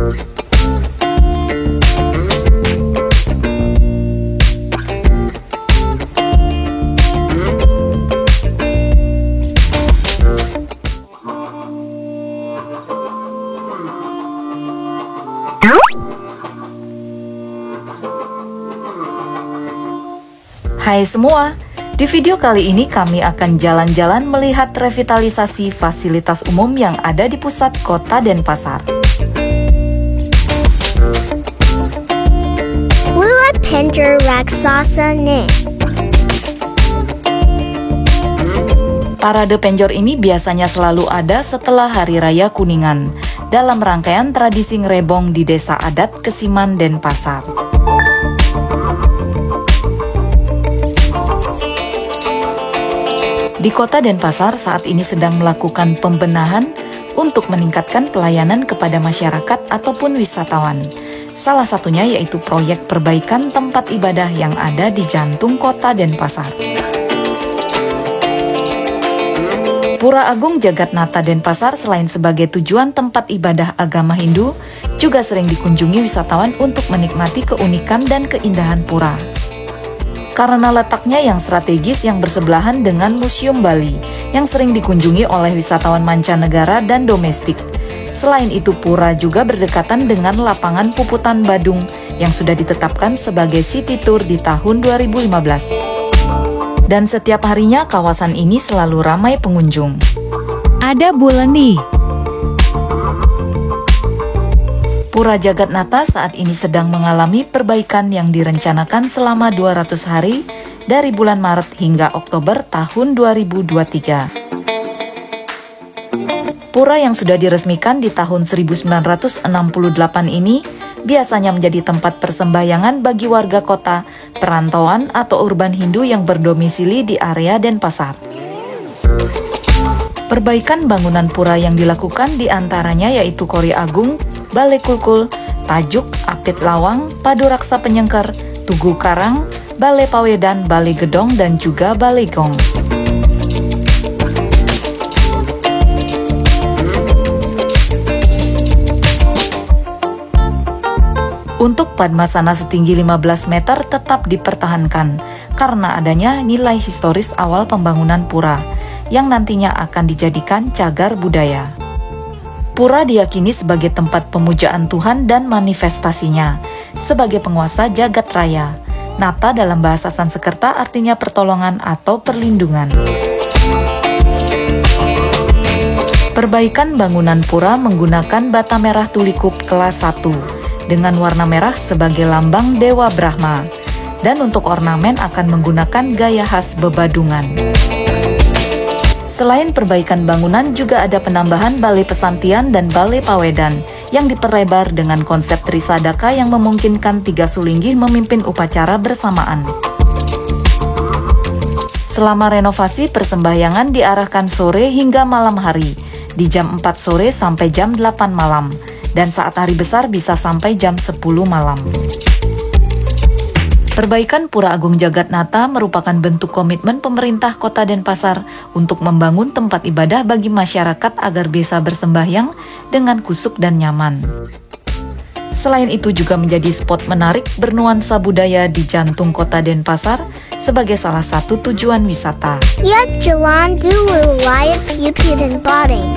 Hai semua, di video kali ini kami akan jalan-jalan melihat revitalisasi fasilitas umum yang ada di pusat kota Denpasar. Luat Penjor Raksasa Nih. Parade penjor ini biasanya selalu ada setelah Hari Raya Kuningan dalam rangkaian tradisi ngerebong di Desa Adat Kesiman, Denpasar. Di kota Denpasar saat ini sedang melakukan pembenahan untuk meningkatkan pelayanan kepada masyarakat ataupun wisatawan. Salah satunya yaitu proyek perbaikan tempat ibadah yang ada di jantung kota Denpasar. Pura Agung Jagatnata Denpasar selain sebagai tujuan tempat ibadah agama Hindu, juga sering dikunjungi wisatawan untuk menikmati keunikan dan keindahan pura. Karena letaknya yang strategis yang bersebelahan dengan Museum Bali, yang sering dikunjungi oleh wisatawan mancanegara dan domestik. Selain itu, pura juga berdekatan dengan lapangan Puputan Badung yang sudah ditetapkan sebagai city tour di tahun 2015. Dan setiap harinya kawasan ini selalu ramai pengunjung. Ada bulan nih. Pura Jagatnata saat ini sedang mengalami perbaikan yang direncanakan selama 200 hari dari bulan Maret hingga Oktober tahun 2023. Pura yang sudah diresmikan di tahun 1968 ini biasanya menjadi tempat persembahyangan bagi warga kota, perantauan atau urban Hindu yang berdomisili di area Denpasar. Perbaikan bangunan pura yang dilakukan diantaranya yaitu Kori Agung, Balai Kulkul, Tajuk, Apit Lawang, Padu Raksa Penyengker, Tugu Karang, Balai Pawedan, Balai Gedong, dan juga Balai Gong. Untuk Padmasana setinggi 15 meter tetap dipertahankan karena adanya nilai historis awal pembangunan pura yang nantinya akan dijadikan cagar budaya. Pura diyakini sebagai tempat pemujaan Tuhan dan manifestasinya sebagai penguasa jagat raya. Nata dalam bahasa Sanskerta artinya pertolongan atau perlindungan. Perbaikan bangunan pura menggunakan bata merah tulikup kelas 1 dengan warna merah sebagai lambang Dewa Brahma, dan untuk ornamen akan menggunakan gaya khas Bebadungan. Selain perbaikan bangunan, juga ada penambahan Balai Pesantian dan Balai Pawedan yang diperlebar dengan konsep Trisadaka yang memungkinkan 3 sulinggih memimpin upacara bersamaan. Selama renovasi, persembahyangan diarahkan sore hingga malam hari, di jam 4 sore sampai jam 8 malam, dan saat hari besar bisa sampai jam 10 malam. Perbaikan Pura Agung Jagatnata merupakan bentuk komitmen pemerintah Kota Denpasar untuk membangun tempat ibadah bagi masyarakat agar bisa bersembahyang dengan kusuk dan nyaman. Selain itu juga menjadi spot menarik bernuansa budaya di jantung Kota Denpasar sebagai salah satu tujuan wisata. Yak jalan dulu layak Puput dan Badung.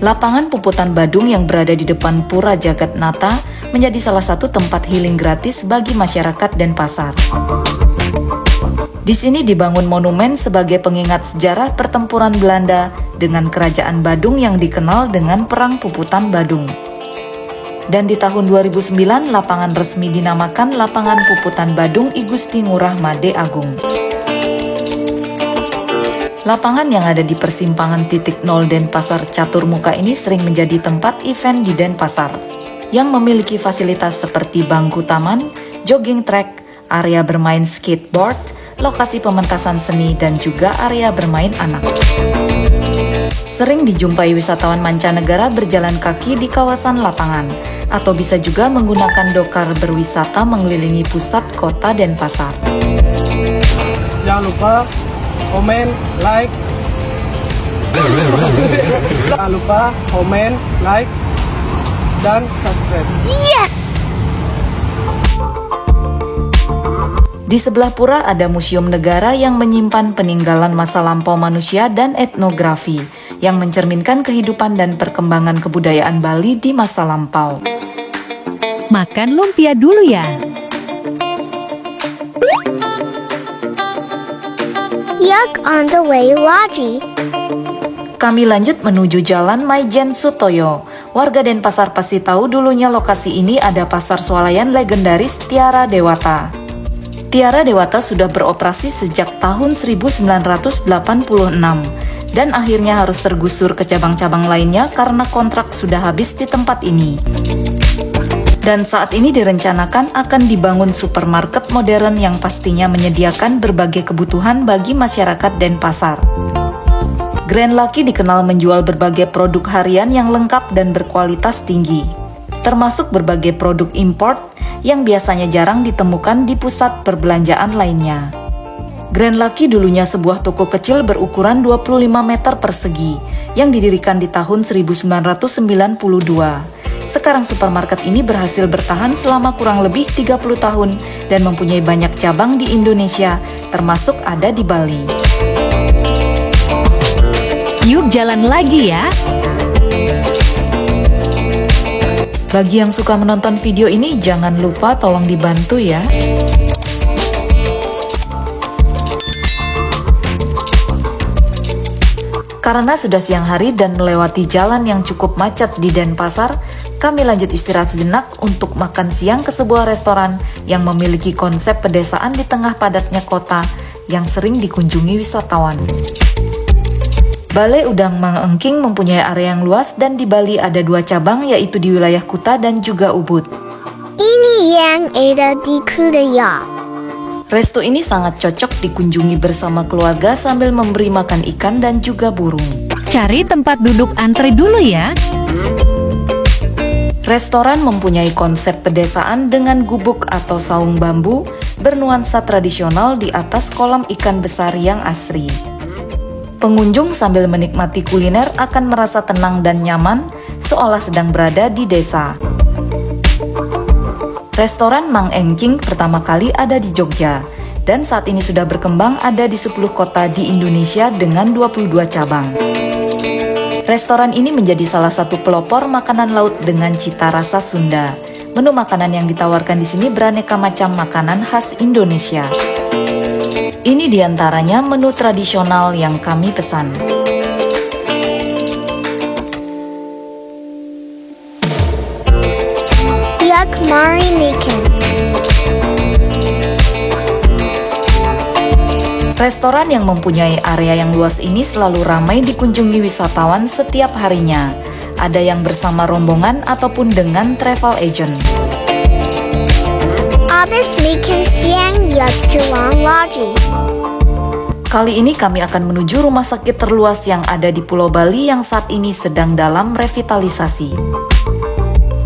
Lapangan Puputan Badung yang berada di depan Pura Jagatnata menjadi salah satu tempat healing gratis bagi masyarakat Denpasar. Di sini dibangun monumen sebagai pengingat sejarah pertempuran Belanda dengan Kerajaan Badung yang dikenal dengan Perang Puputan Badung. Dan di tahun 2009, lapangan resmi dinamakan Lapangan Puputan Badung I Gusti Ngurah Made Agung. Lapangan yang ada di persimpangan titik 0 Denpasar Caturmuka ini sering menjadi tempat event di Denpasar, yang memiliki fasilitas seperti bangku taman, jogging track, area bermain skateboard, lokasi pementasan seni, dan juga area bermain anak. Sering dijumpai wisatawan mancanegara berjalan kaki di kawasan lapangan, atau bisa juga menggunakan dokar berwisata mengelilingi pusat kota Denpasar. Jangan lupa komen, like, Jangan lupa komen, like, dan subscribe. Yes! Di sebelah pura ada museum negara yang menyimpan peninggalan masa lampau manusia dan etnografi yang mencerminkan kehidupan dan perkembangan kebudayaan Bali di masa lampau. Makan lumpia dulu ya. Yuck on the way, Logi. Kami lanjut menuju Jalan Maijen Sutoyo. Warga Denpasar pasti tahu dulunya lokasi ini ada pasar swalayan legendaris Tiara Dewata. Tiara Dewata sudah beroperasi sejak tahun 1986 dan akhirnya harus tergusur ke cabang-cabang lainnya karena kontrak sudah habis di tempat ini. Dan saat ini direncanakan akan dibangun supermarket modern yang pastinya menyediakan berbagai kebutuhan bagi masyarakat Denpasar. Grand Lucky dikenal menjual berbagai produk harian yang lengkap dan berkualitas tinggi, termasuk berbagai produk import yang biasanya jarang ditemukan di pusat perbelanjaan lainnya. Grand Lucky dulunya sebuah toko kecil berukuran 25 meter persegi yang didirikan di tahun 1992. Sekarang supermarket ini berhasil bertahan selama kurang lebih 30 tahun dan mempunyai banyak cabang di Indonesia, termasuk ada di Bali. Yuk jalan lagi ya. Bagi yang suka menonton video ini, jangan lupa tolong dibantu ya. Karena sudah siang hari dan melewati jalan yang cukup macet di Denpasar, kami lanjut istirahat sejenak untuk makan siang ke sebuah restoran yang memiliki konsep pedesaan di tengah padatnya kota yang sering dikunjungi wisatawan. Balai Udang Mang Engking mempunyai area yang luas dan di Bali ada 2 cabang, yaitu di wilayah Kuta dan juga Ubud. Ini yang ada di Kuta ya. Resto ini sangat cocok dikunjungi bersama keluarga sambil memberi makan ikan dan juga burung. Cari tempat duduk antre dulu ya. Restoran mempunyai konsep pedesaan dengan gubuk atau saung bambu bernuansa tradisional di atas kolam ikan besar yang asri. Pengunjung sambil menikmati kuliner akan merasa tenang dan nyaman, seolah sedang berada di desa. Restoran Mang Engking pertama kali ada di Jogja, dan saat ini sudah berkembang ada di 10 kota di Indonesia dengan 22 cabang. Restoran ini menjadi salah satu pelopor makanan laut dengan cita rasa Sunda. Menu makanan yang ditawarkan di sini beraneka macam makanan khas Indonesia. Ini diantaranya menu tradisional yang kami pesan. Yuck Marinikan. Restoran yang mempunyai area yang luas ini selalu ramai dikunjungi wisatawan setiap harinya. Ada yang bersama rombongan ataupun dengan travel agent. Abis Mikan Siang Yuck Jalan Logi. Kali ini kami akan menuju rumah sakit terluas yang ada di Pulau Bali yang saat ini sedang dalam revitalisasi.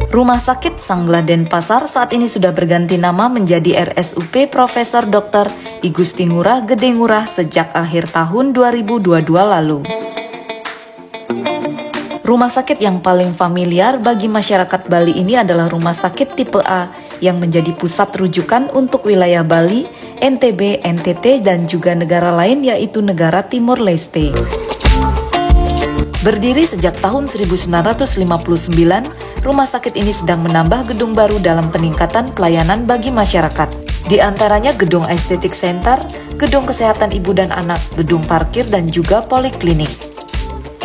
Rumah sakit Sanglah Denpasar saat ini sudah berganti nama menjadi RSUP Profesor Dr. I Gusti Ngurah Gede Ngurah sejak akhir tahun 2022 lalu. Rumah sakit yang paling familiar bagi masyarakat Bali ini adalah rumah sakit tipe A yang menjadi pusat rujukan untuk wilayah Bali, NTB, NTT, dan juga negara lain yaitu negara Timor Leste. Berdiri sejak tahun 1959, rumah sakit ini sedang menambah gedung baru dalam peningkatan pelayanan bagi masyarakat. Di antaranya gedung estetik center, gedung kesehatan ibu dan anak, gedung parkir, dan juga poliklinik.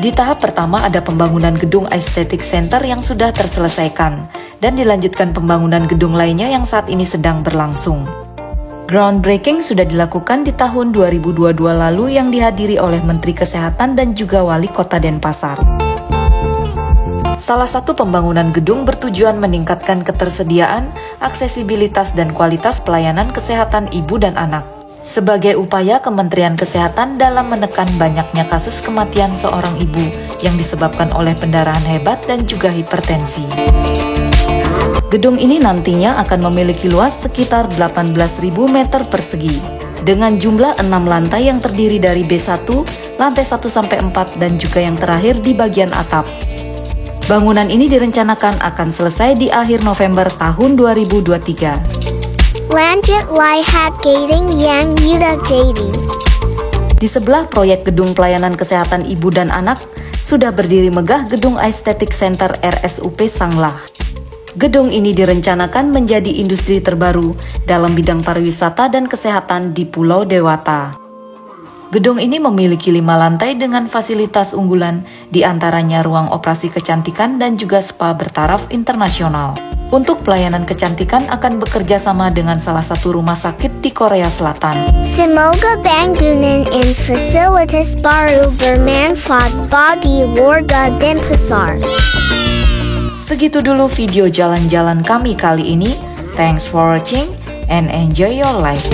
Di tahap pertama ada pembangunan gedung estetik center yang sudah terselesaikan, dan dilanjutkan pembangunan gedung lainnya yang saat ini sedang berlangsung. Groundbreaking sudah dilakukan di tahun 2022 lalu yang dihadiri oleh Menteri Kesehatan dan juga Wali Kota Denpasar. Salah satu pembangunan gedung bertujuan meningkatkan ketersediaan, aksesibilitas, dan kualitas pelayanan kesehatan ibu dan anak. Sebagai upaya Kementerian Kesehatan dalam menekan banyaknya kasus kematian seorang ibu yang disebabkan oleh pendarahan hebat dan juga hipertensi. Gedung ini nantinya akan memiliki luas sekitar 18.000 meter persegi. dengan jumlah 6 lantai yang terdiri dari B1, lantai 1-4, dan juga yang terakhir di bagian atap. Bangunan ini direncanakan akan selesai di akhir November tahun 2023. Lanjut lihat Gading yang Yuda jadi. Di sebelah proyek gedung pelayanan kesehatan ibu dan anak, sudah berdiri megah gedung Aesthetic Center RSUP Sanglah. Gedung ini direncanakan menjadi industri terbaru dalam bidang pariwisata dan kesehatan di Pulau Dewata. Gedung ini memiliki 5 lantai dengan fasilitas unggulan, di antaranya ruang operasi kecantikan dan juga spa bertaraf internasional. Untuk pelayanan kecantikan akan bekerja sama dengan salah satu rumah sakit di Korea Selatan. Semoga bangunan dan fasilitas baru bermanfaat bagi warga Denpasar. Segitu dulu video jalan-jalan kami kali ini. Thanks for watching and enjoy your life.